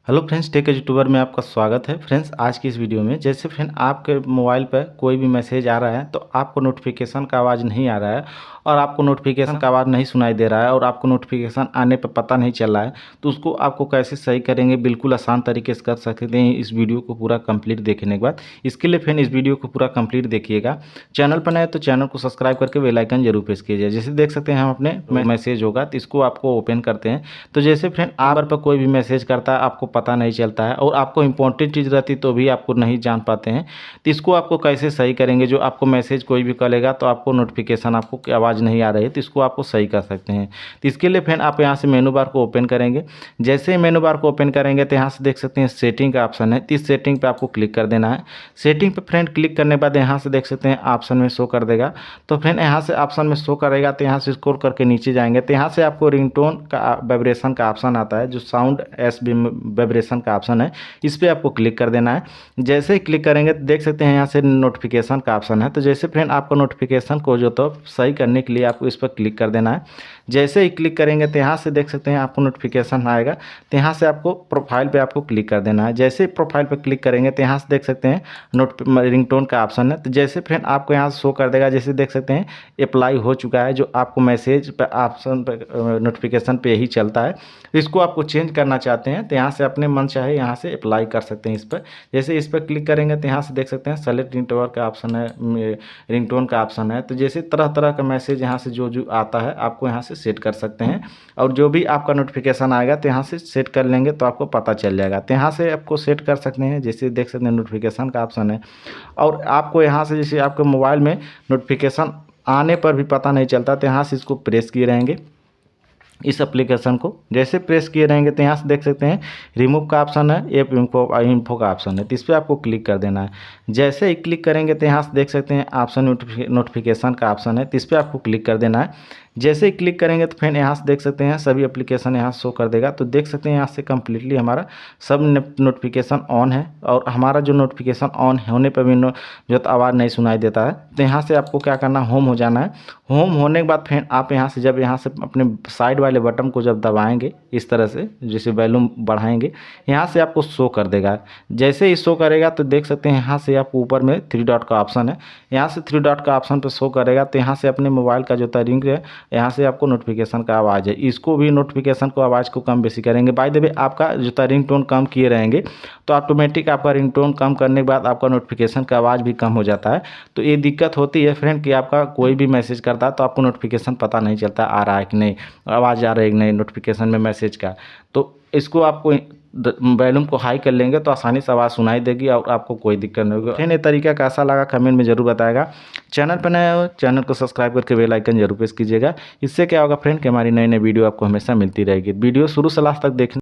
Hello friends, tech YouTuber में आपका स्वागत है। फ्रेंड्स, आज की इस वीडियो में जैसे फ्रेंड आपके मोबाइल पर कोई भी मैसेज आ रहा है तो आपको नोटिफिकेशन का आवाज़ नहीं आ रहा है और आपको नोटिफिकेशन का आवाज़ नहीं सुनाई दे रहा है और आपको नोटिफिकेशन आने पर पता नहीं चल रहा है, तो उसको आपको कैसे सही करेंगे, बिल्कुल आसान तरीके से कर सकते हैं इस वीडियो को पूरा कंप्लीट देखने के बाद। इसके लिए फ्रेंड इस वीडियो को पूरा कंप्लीट देखिएगा। चैनल पर नए तो चैनल को सब्सक्राइब करके बेल आइकन जरूर प्रेस कीजिए। जैसे देख सकते हैं हम अपने मैसेज होगा तो इसको आपको ओपन करते हैं। तो जैसे फ्रेंड आप पर कोई भी मैसेज करता है आपको पता नहीं चलता है और आपको इंपॉर्टेंट चीज़ रहती तो भी आपको नहीं जान पाते हैं, तो इसको आपको कैसे सही करेंगे। जो आपको मैसेज कोई भी करेगा तो आपको नोटिफिकेशन आपको आवाज़ नहीं आ रही है तो इसको आपको सही कर सकते हैं। तो इसके लिए फ्रेंड आप यहाँ से मेनू बार को ओपन करेंगे। जैसे ही मेनू बार को ओपन करेंगे तो यहाँ से देख सकते हैं सेटिंग का ऑप्शन है, तो इस सेटिंग पर आपको क्लिक कर देना है। सेटिंग पर फ्रेंड क्लिक करने के बाद यहाँ से देख सकते हैं ऑप्शन में शो कर देगा। तो फ्रेंड यहाँ से ऑप्शन में शो करेगा तो यहाँ से स्क्रॉल करके नीचे जाएंगे तो यहाँ से आपको रिंगटोन का वाइब्रेशन का ऑप्शन आता है, जो साउंड एस वाइब्रेशन का ऑप्शन है, इस पर आपको क्लिक कर देना है। जैसे ही क्लिक करेंगे तो देख सकते हैं यहाँ से नोटिफिकेशन का ऑप्शन है। तो जैसे फ्रेंड आपको नोटिफिकेशन को जो तो सही करने के लिए आपको इस पर क्लिक कर देना है। जैसे ही क्लिक करेंगे तो यहाँ से देख सकते हैं आपको नोटिफिकेशन आएगा, तो यहाँ से आपको प्रोफाइल पे आपको क्लिक कर देना है। जैसे ही प्रोफाइल पे क्लिक करेंगे तो यहाँ से देख सकते हैं रिंगटोन का ऑप्शन है। तो जैसे फ्रेंड आपको यहाँ से शो कर देगा, जैसे देख सकते हैं अप्लाई हो चुका है, जो आपको मैसेज पे ऑप्शन पे नोटिफिकेशन पे यही चलता है। इसको आपको चेंज करना चाहते हैं तो यहाँ से अपने मन चाहे यहाँ से अप्लाई कर सकते हैं इस पर। जैसे इस पर क्लिक करेंगे तो यहाँ से देख सकते हैं सेलेक्ट रिंगटोन का ऑप्शन है, रिंगटोन का ऑप्शन है। तो जैसे तरह तरह का मैसेज यहाँ से जो आता है आपको यहाँ से सेट कर सकते हैं और जो भी आपका नोटिफिकेशन आएगा तो यहाँ से सेट कर लेंगे तो आपको पता चल जाएगा। तो यहाँ से आपको सेट कर सकते हैं, जैसे देख सकते हैं नोटिफिकेशन का ऑप्शन है। और आपको यहाँ से जैसे आपके मोबाइल में नोटिफिकेशन आने पर भी पता नहीं चलता तो यहाँ से इसको प्रेस किए रहेंगे इस एप्लीकेशन को। जैसे प्रेस किए रहेंगे तो यहाँ से देख सकते हैं रिमूव का ऑप्शन है, ऐप इन्फो का ऑप्शन है, तो इस पर आपको क्लिक कर देना है। जैसे ही क्लिक करेंगे तो यहाँ से देख सकते हैं ऑप्शन नोटिफिकेशन का ऑप्शन है, तो इस पर आपको क्लिक कर देना है। जैसे ही क्लिक करेंगे तो फ्रेंड यहाँ से देख सकते हैं सभी एप्लीकेशन यहाँ शो कर देगा। तो देख सकते हैं यहाँ से कम्प्लीटली हमारा सब नोटिफिकेशन ऑन है और हमारा जो नोटिफिकेशन ऑन होने पर भी जो आवाज़ नहीं सुनाई देता है। तो यहाँ से आपको क्या करना है, होम हो जाना है। होम होने के बाद फ्रेंड आप यहाँ से जब यहाँ से अपने साइड वाले बटन को जब दबाएंगे इस तरह से, जैसे वॉल्यूम बढ़ाएंगे, यहाँ से आपको शो कर देगा। जैसे ही शो करेगा तो देख सकते हैं यहाँ से आपको ऊपर में 3 डॉट का ऑप्शन है, यहाँ से 3 डॉट का ऑप्शन पर शो करेगा। तो यहाँ से अपने मोबाइल का जो रिंग है, यहाँ से आपको नोटिफिकेशन का आवाज़ है, इसको भी नोटिफिकेशन को आवाज़ को कम बेसी करेंगे। बाय द वे आपका जो रिंगटोन कम किए रहेंगे तो ऑटोमेटिक आपका रिंगटोन कम करने के बाद आपका नोटिफिकेशन का आवाज़ भी कम हो जाता है। तो ये दिक्कत होती है फ्रेंड कि आपका कोई भी मैसेज करता है तो आपको नोटिफिकेशन पता नहीं चलता आ रहा है कि नहीं, आवाज़ आ रही है कि नहीं नोटिफिकेशन में मैसेज का। तो इसको आपको वॉल्यूम को हाई कर लेंगे तो आसानी से आवाज़ सुनाई देगी और आपको कोई दिक्कत नहीं होगी। फ्रेंड ये तरीका कैसा लगा कमेंट में जरूर बताएगा। चैनल पर नए हो चैनल को सब्सक्राइब करके बेल आइकन जरूर प्रेस कीजिएगा। इससे क्या होगा फ्रेंड कि हमारी नई नई वीडियो आपको हमेशा मिलती रहेगी। वीडियो शुरू से लास्ट तक देखने